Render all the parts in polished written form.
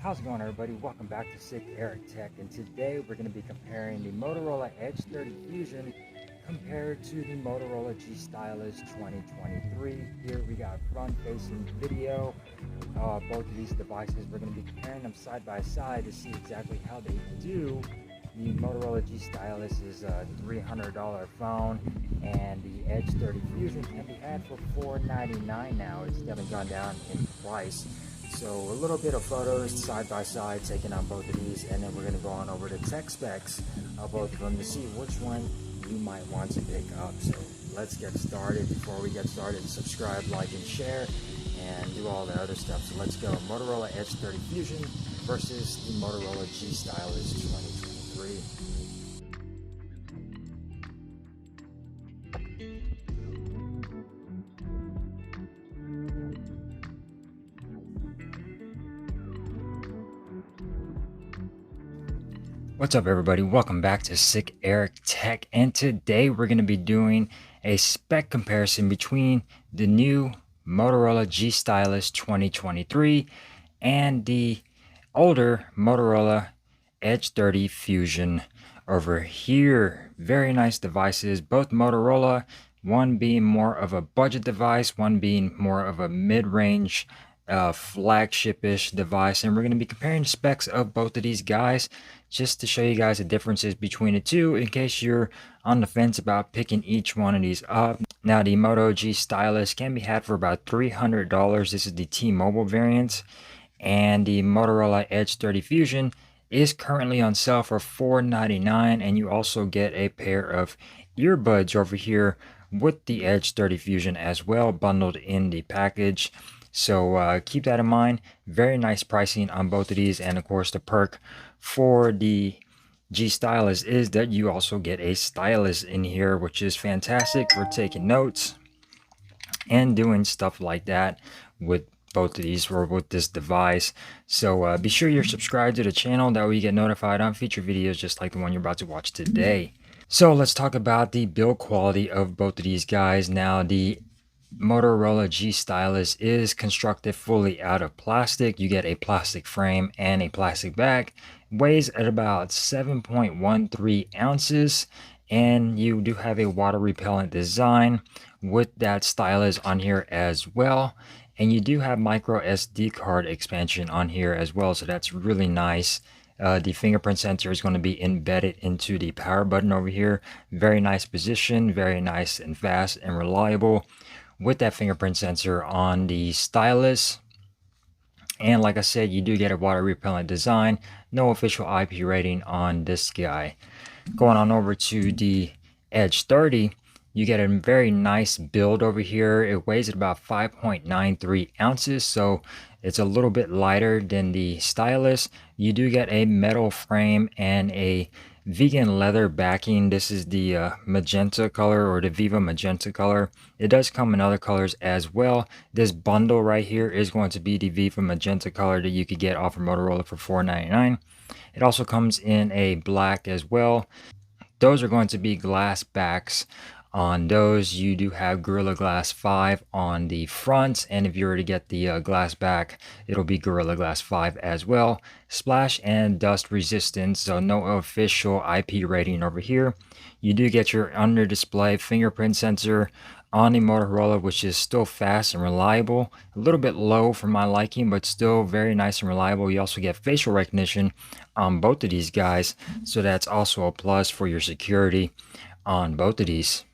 How's it going, everybody? Welcome back to Sick Eric Tech, and today we're going to be comparing the Motorola Edge 30 Fusion compared to the Motorola G Stylus 2023. Here we got front-facing video. Both of these devices, we're going to be comparing them side by side to see exactly how they do. The Motorola G Stylus is a $300 phone, and the Edge 30 Fusion can be had for $499 now. It's definitely gone down in price. So a little bit of photos side by side taken on both of these, and then we're going to go on over to tech specs of both of them to see which one you might want to pick up. So let's get started. Before we get started, subscribe, like, and share, and do all the other stuff. So let's go. Motorola Edge 30 Fusion versus the Motorola G Stylus 2023. What's up, everybody? Welcome back to Sick Eric Tech, and today we're going to be doing a spec comparison between the new Motorola G Stylus 2023 and the older Motorola Edge 30 Fusion over here. Very nice devices, both Motorola, one being more of a budget device, one being more of a mid-range flagship-ish device, and we're going to be comparing the specs of both of these guys just to show you guys the differences between the two in case you're on the fence about picking each one of these up. Now, the Moto G Stylus can be had for about $300. This is the T-Mobile variant, and the Motorola Edge 30 Fusion is currently on sale for $499, and you also get a pair of earbuds over here with the Edge 30 Fusion as well, bundled in the package. So keep that in mind. Very nice pricing on both of these, and of course the perk for the G Stylus is that you also get a stylus in here, which is fantastic for taking notes and doing stuff like that with both of these or with this device. So be sure you're subscribed to the channel, that way you get notified on future videos just like the one you're about to watch today. So let's talk about the build quality of both of these guys. Now, the Motorola G Stylus is constructed fully out of plastic. You get a plastic frame and a plastic back. Weighs at about 7.13 ounces, and you do have a water repellent design with that stylus on here as well. And you do have micro SD card expansion on here as well, so that's really nice. The fingerprint sensor is going to be embedded into the power button over here. Very nice position, very nice and fast and reliable with that fingerprint sensor on the stylus. And like I said, you do get a water repellent design. No official IP rating on this guy. Going on over to the Edge 30, you get a very nice build over here. It weighs at about 5.93 ounces, so it's a little bit lighter than the stylus. You do get a metal frame and a vegan leather backing. This is the magenta color, or the Viva magenta color. It does come in other colors as well. This bundle right here is going to be the Viva magenta color that you could get off of Motorola for $499. It also comes in a black as well. Those are going to be glass backs. On those, you do have Gorilla Glass 5 on the front, and if you were to get the glass back, it'll be Gorilla Glass 5 as well. Splash and dust resistance, so no official IP rating over here. You do get your under display fingerprint sensor on the Motorola, which is still fast and reliable. A little bit low for my liking, but still very nice and reliable. You also get facial recognition on both of these guys, so that's also a plus for your security on both of these.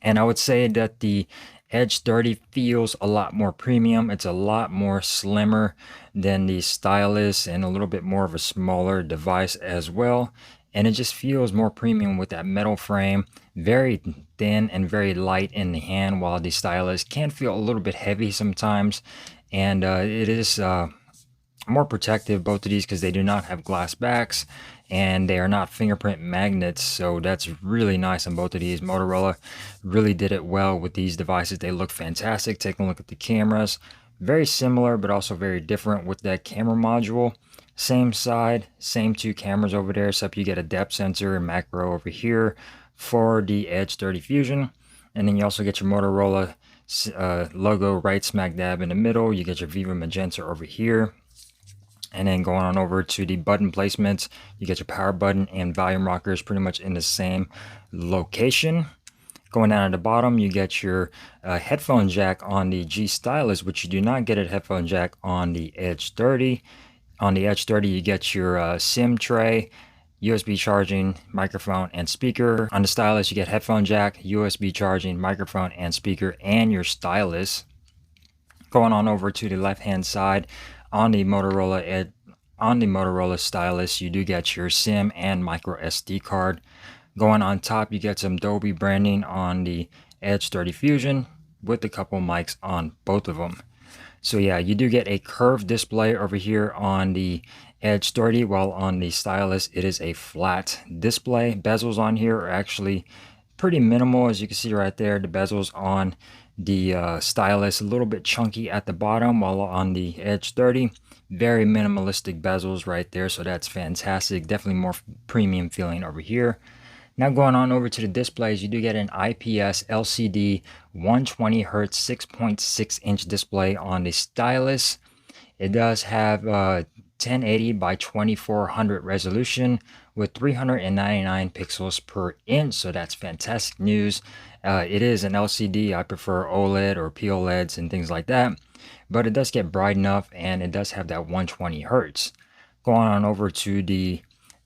And I would say that the Edge 30 feels a lot more premium. It's a lot more slimmer than the stylus, and a little bit more of a smaller device as well. And it just feels more premium with that metal frame. Very thin and very light in the hand, while the stylus can feel a little bit heavy sometimes. And it is more protective, both of these, because they do not have glass backs and they are not fingerprint magnets, so that's really nice on both of these. Motorola really did it well with these devices. They look fantastic. Take a look at the cameras. Very similar, but also very different with that camera module. Same side, same two cameras over there, except you get a depth sensor and macro over here for the Edge 30 Fusion. And then you also get your Motorola logo right smack dab in the middle. You get your Viva magenta over here. And then going on over to the button placements, you get your power button and volume rockers pretty much in the same location. Going down at the bottom, you get your headphone jack on the G Stylus, which you do not get a headphone jack on the Edge 30. On the Edge 30, you get your SIM tray, USB charging, microphone, and speaker. On the Stylus, you get headphone jack, USB charging, microphone, and speaker, and your stylus. Going on over to the left-hand side, on the Motorola Edge, on the Motorola Stylus, you do get your SIM and micro SD card. Going on top, you get some Dolby branding on the Edge 30 Fusion with a couple mics on both of them. So yeah, you do get a curved display over here on the Edge 30, while on the Stylus, it is a flat display. Bezels on here are actually pretty minimal, as you can see right there. The bezels on the Stylus a little bit chunky at the bottom, while on the Edge 30, very minimalistic bezels right there. So that's fantastic. Definitely more premium feeling over here. Now going on over to the displays, you do get an IPS LCD 120 Hz 6.6-inch display on the Stylus. It does have 1080 by 2400 resolution with 399 pixels per inch, so that's fantastic news. It is an LCD. I prefer OLED or POLEDs and things like that, but it does get bright enough, and it does have that 120 Hz. Going on over to the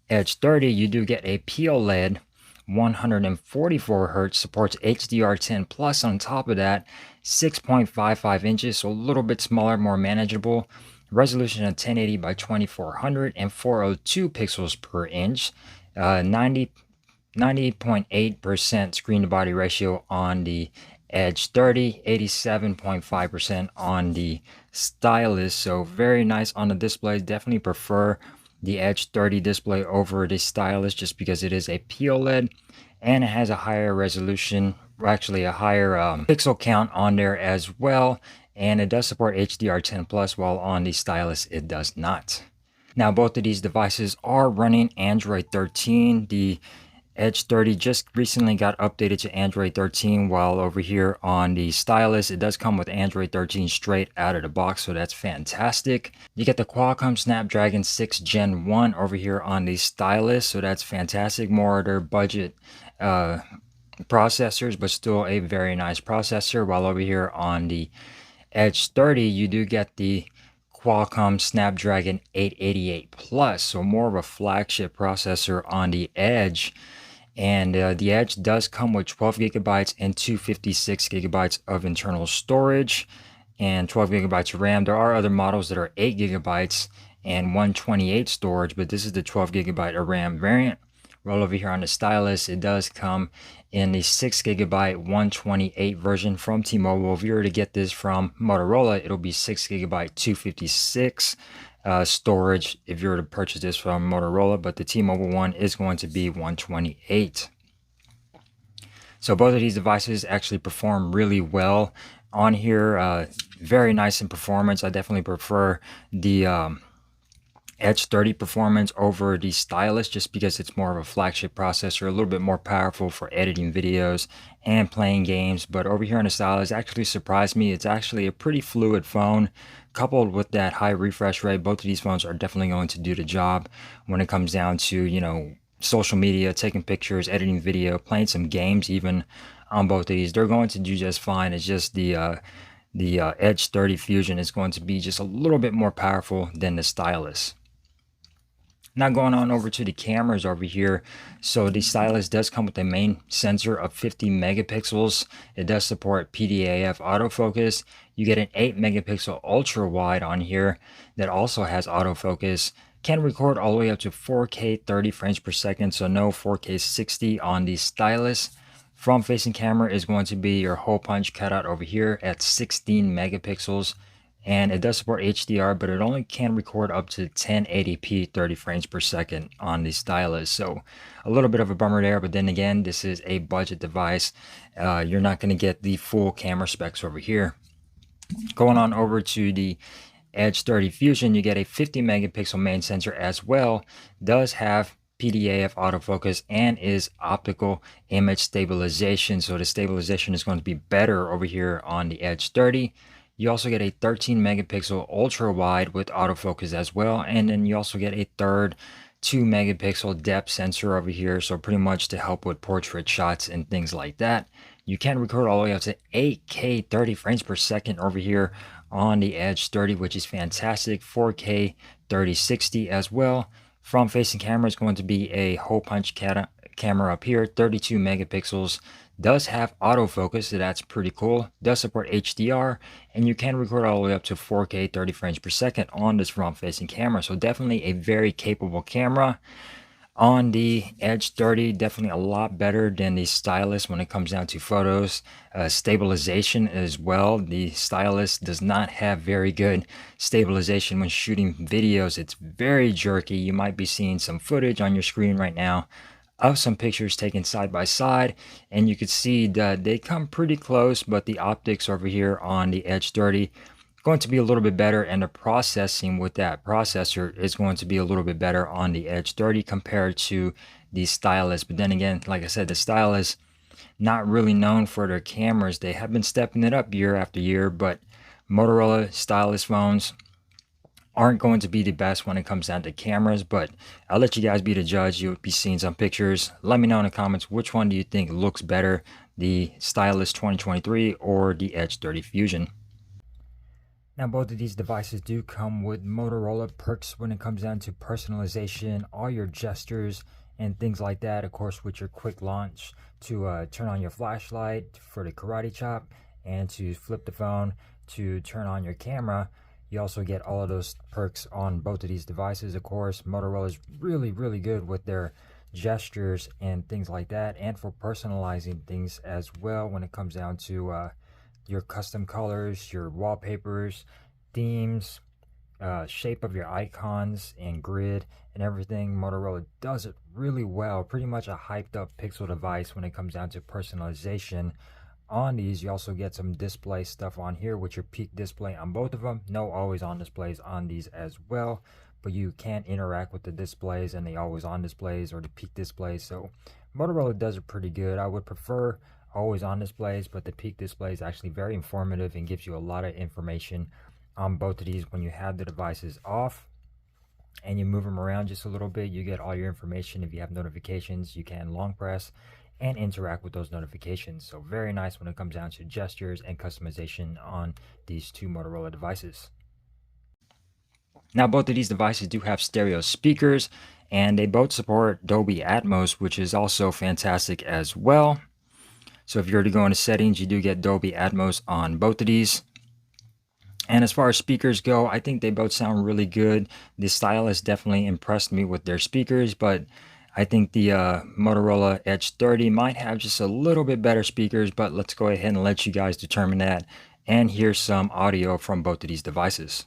Edge 30, you do get a POLED 144 Hz, supports HDR10 plus on top of that, 6.55 inches, so a little bit smaller, more manageable. Resolution of 1080 by 2400 and 402 pixels per inch. 90.8% screen to body ratio on the Edge 30, 87.5% on the Stylus. So very nice on the display. Definitely prefer the Edge 30 display over the Stylus just because it is a POLED and it has a higher resolution, or actually a higher pixel count on there as well. And it does support HDR10 plus, while on the Stylus it does not. Now both of these devices are running Android 13. The Edge 30 just recently got updated to Android 13, while over here on the Stylus, it does come with Android 13 straight out of the box, so that's fantastic. You get the Qualcomm Snapdragon 6 Gen 1 over here on the Stylus, so that's fantastic. More of their budget processors, but still a very nice processor, while over here on the Edge 30, you do get the Qualcomm Snapdragon 888 Plus, so more of a flagship processor on the Edge. And the Edge does come with 12 gigabytes and 256 gigabytes of internal storage and 12 gigabytes of RAM. There are other models that are 8 gigabytes and 128 storage, but this is the 12 gigabyte of RAM variant. Roll over here on the Stylus, it does come in the 6 gigabyte 128 version from T-Mobile. If you were to get this from Motorola, it'll be 6 gigabyte 256 storage if you were to purchase this from Motorola, but the T-Mobile one is going to be 128. So both of these devices actually perform really well on here. Very nice in performance. I definitely prefer the Edge 30 performance over the Stylus just because it's more of a flagship processor, a little bit more powerful for editing videos and playing games. But over here on the Stylus, actually surprised me. It's actually a pretty fluid phone. Coupled with that high refresh rate, both of these phones are definitely going to do the job when it comes down to, you know, social media, taking pictures, editing video, playing some games even on both of these. They're going to do just fine. It's just the Edge 30 Fusion is going to be just a little bit more powerful than the Stylus. Now going on over to the cameras over here. So the Stylus does come with a main sensor of 50 megapixels. It does support PDAF autofocus. You get an 8 megapixel ultra wide on here that also has autofocus. Can record all the way up to 4K 30 frames per second, so no 4K 60 on the Stylus. Front facing camera is going to be your hole punch cutout over here at 16 megapixels. And it does support HDR, but it only can record up to 1080p 30 frames per second on the Stylus. So a little bit of a bummer there, but then again, this is a budget device. You're not going to get the full camera specs over here. Going on over to the Edge 30 Fusion, you get a 50 megapixel main sensor as well. Does have PDAF autofocus and is optical image stabilization. So the stabilization is going to be better over here on the Edge 30. You also get a 13 megapixel ultra wide with autofocus as well. And then you also get a third 2 megapixel depth sensor over here. So pretty much to help with portrait shots and things like that. You can record all the way up to 8K 30 frames per second over here on the Edge 30, which is fantastic. 4K 3060 as well. Front facing camera is going to be a hole punch camera up here, 32 megapixels. Does have autofocus, so that's pretty cool. Does support HDR, and you can record all the way up to 4K 30 frames per second on this front facing camera. So definitely a very capable camera. On the Edge 30, definitely a lot better than the Stylus when it comes down to photos. Stabilization as well. The Stylus does not have very good stabilization when shooting videos. It's very jerky. You might be seeing some footage on your screen right now of some pictures taken side by side, and you could see that they come pretty close, but the optics over here on the Edge 30 going to be a little bit better, and the processing with that processor is going to be a little bit better on the Edge 30 compared to the Stylus. But then again, like I said, the Stylus not really known for their cameras. They have been stepping it up year after year, but Motorola Stylus phones aren't going to be the best when it comes down to cameras. But I'll let you guys be the judge. You'll be seeing some pictures. Let me know in the comments, which one do you think looks better, the Stylus 2023 or the Edge 30 Fusion? Now, both of these devices do come with Motorola perks when it comes down to personalization, all your gestures and things like that. Of course, with your quick launch to turn on your flashlight for the karate chop, and to flip the phone to turn on your camera. You also get all of those perks on both of these devices. Of course, Motorola is really, really good with their gestures and things like that, and for personalizing things as well when it comes down to your custom colors, your wallpapers, themes, shape of your icons and grid and everything. Motorola does it really well. Pretty much a hyped up Pixel device when it comes down to personalization. On these, you also get some display stuff on here with your peak display on both of them. No always on displays on these as well, but you can interact with the displays and the always on displays or the peak displays. So Motorola does it pretty good. I would prefer always on displays, but the peak display is actually very informative and gives you a lot of information on both of these. When you have the devices off and you move them around just a little bit, you get all your information. If you have notifications, you can long press and interact with those notifications. So very nice when it comes down to gestures and customization on these two Motorola devices. Now, both of these devices do have stereo speakers, and they both support Dolby Atmos, which is also fantastic as well. So if you were to go into settings, you do get Dolby Atmos on both of these. And as far as speakers go, I think they both sound really good. The Stylus definitely impressed me with their speakers, but I think the Motorola Edge 30 might have just a little bit better speakers, but let's go ahead and let you guys determine that. And here's some audio from both of these devices.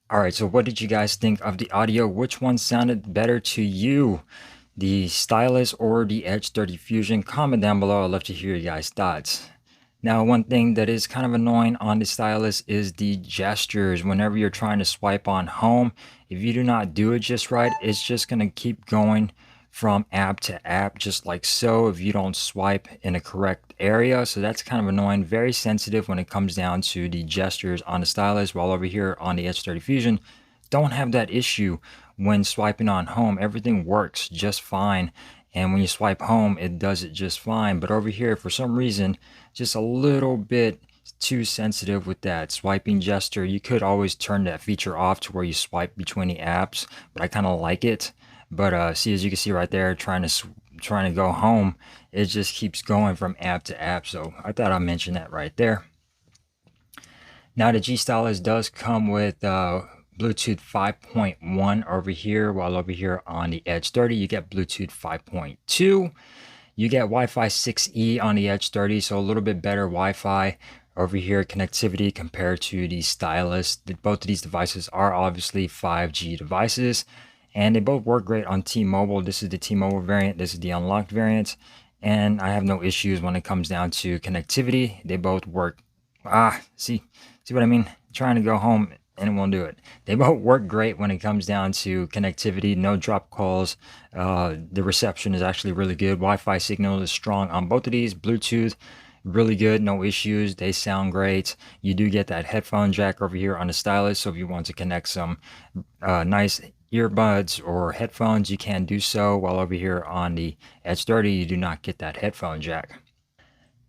All right, so what did you guys think of the audio? Which one sounded better to you, the Stylus or the Edge 30 Fusion? Comment down below. I'd love to hear your guys' thoughts. Now, one thing that is kind of annoying on the Stylus is the gestures. Whenever you're trying to swipe on home, if you do not do it just right, it's just going to keep going from app to app, just like so, if you don't swipe in a correct area. So that's kind of annoying, very sensitive when it comes down to the gestures on the stylus, while over here on the Edge 30 Fusion, don't have that issue when swiping on home. Everything works just fine. And when you swipe home, it does it just fine. But over here, for some reason, just a little bit too sensitive with that swiping gesture. You could always turn that feature off to where you swipe between the apps, but I kind of like it. But see, as you can see right there, trying to go home, it just keeps going from app to app. So I thought I'd mention that right there. Now the G Stylus does come with Bluetooth 5.1 over here, while over here on the Edge 30 you get Bluetooth 5.2. You get Wi-Fi 6E on the Edge 30, so a little bit better Wi-Fi over here connectivity compared to the Stylus. Both of these devices are obviously 5G devices, and they both work great on T-Mobile. This is the T-Mobile variant, this is the unlocked variant, and I have no issues when it comes down to connectivity. They both work. See what I mean? Trying to go home and it won't do it. They both work great when it comes down to connectivity. No drop calls. The reception is actually really good. Wi-Fi signal is strong on both of these. Bluetooth, really good, no issues. They sound great. You do get that headphone jack over here on the stylus, so if you want to connect some nice earbuds or headphones, you can do so, while over here on the Edge 30 you do not get that headphone jack.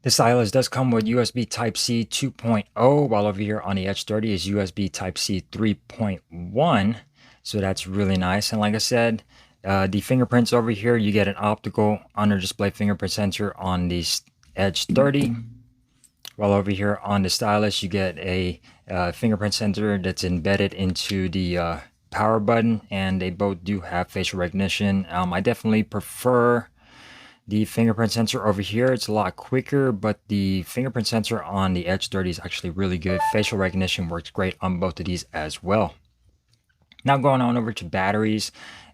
The stylus does come with USB Type-C 2.0, while over here on the Edge 30 is USB Type-C 3.1. So that's really nice. And like I said, the fingerprints over here, you get an optical under display fingerprint sensor on the Edge 30. While over here on the stylus, you get a fingerprint sensor that's embedded into the power button, and they both do have facial recognition. I definitely prefer the fingerprint sensor over here. It's a lot quicker, but the fingerprint sensor on the Edge 30 is actually really good. Facial recognition works great on both of these as well. Now going on over to batteries,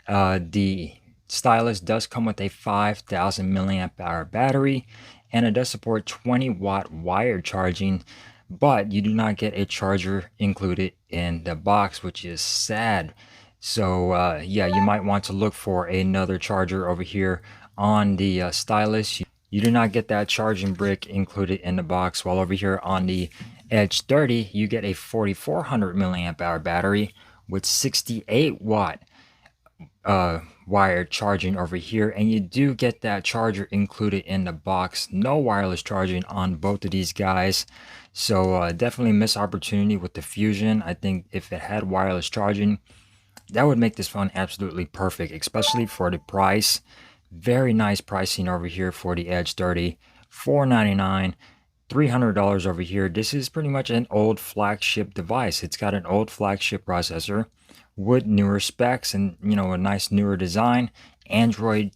the stylus does come with a 5,000 milliamp hour battery, and it does support 20-watt wired charging, but you do not get a charger included in the box, which is sad. So yeah, you might want to look for another charger over here on the stylus. You do not get that charging brick included in the box, while over here on the Edge 30 you get a 4,400 milliamp hour battery with 68-watt wired charging over here, and you do get that charger included in the box. No wireless charging on both of these guys, so definitely missed opportunity with the Fusion. I think if it had wireless charging, that would make this phone absolutely perfect, especially for the price. Very nice pricing over here for the Edge 30, $499, $300 over here. This is pretty much an old flagship device. It's got an old flagship processor with newer specs and, you know, a nice newer design. Android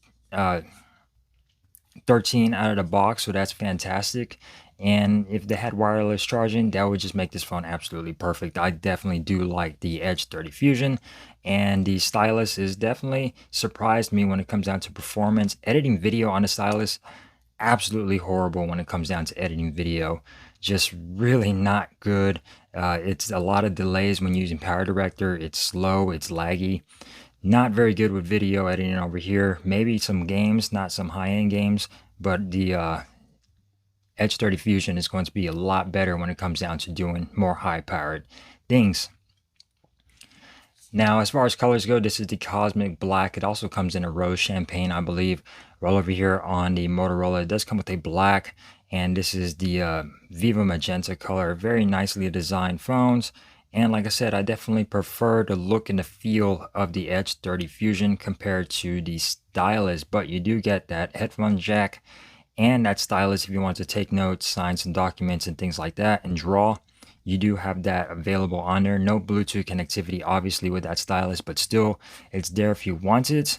13 out of the box, so that's fantastic. And if they had wireless charging, that would just make this phone absolutely perfect. I definitely do like the Edge 30 Fusion, and the stylus is definitely surprised me when it comes down to performance. Editing video on the stylus, absolutely horrible when it comes down to editing video. Just really not good. It's a lot of delays when using Power Director. It's slow, it's laggy. Not very good with video editing over here. Maybe some games, not some high-end games, but the Edge 30 Fusion is going to be a lot better when it comes down to doing more high-powered things. Now, as far as colors go, this is the Cosmic Black. It also comes in a Rose Champagne, I believe. Well, over here on the Motorola, it does come with a black, and this is the Viva Magenta color. Very nicely designed phones. And like I said, I definitely prefer the look and the feel of the Edge 30 Fusion compared to the stylus, but you do get that headphone jack and that stylus if you want to take notes, sign some documents and things like that, and draw. You do have that available on there. No Bluetooth connectivity obviously with that stylus, but still it's there if you want it.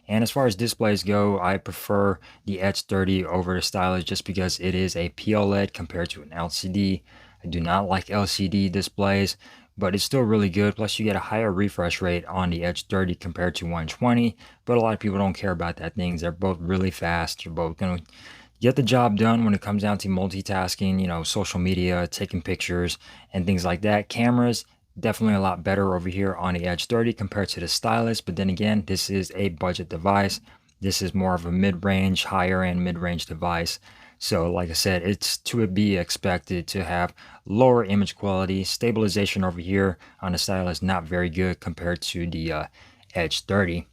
And as far as displays go, I prefer the Edge 30 over the stylus just because it is a PLED compared to an LCD. I do not like LCD displays, but it's still really good. Plus you get a higher refresh rate on the Edge 30 compared to 120, but a lot of people don't care about that things. They're both really fast. You're both going to get the job done when it comes down to multitasking, you know, social media, taking pictures and things like that. Cameras, definitely a lot better over here on the Edge 30 compared to the stylus, but then again, this is a budget device. This is more of a mid-range, higher end mid-range device. So like I said, it's to be expected to have lower image quality. Stabilization over here on the stylus not very good compared to the Edge 30.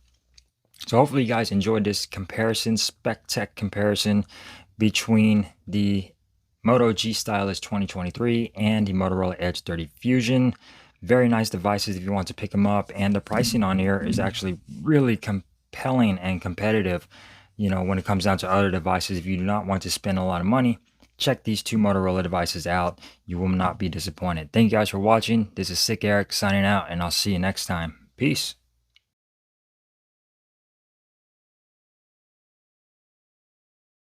So hopefully you guys enjoyed this comparison, spec tech comparison between the Moto G Stylus 2023 and the Motorola Edge 30 Fusion. Very nice devices if you want to pick them up, and the pricing on here is actually really compelling and competitive. You know, when it comes down to other devices, if you do not want to spend a lot of money, check these two Motorola devices out. You will not be disappointed. Thank you guys for watching. This is Sick Eric signing out, and I'll see you next time. Peace.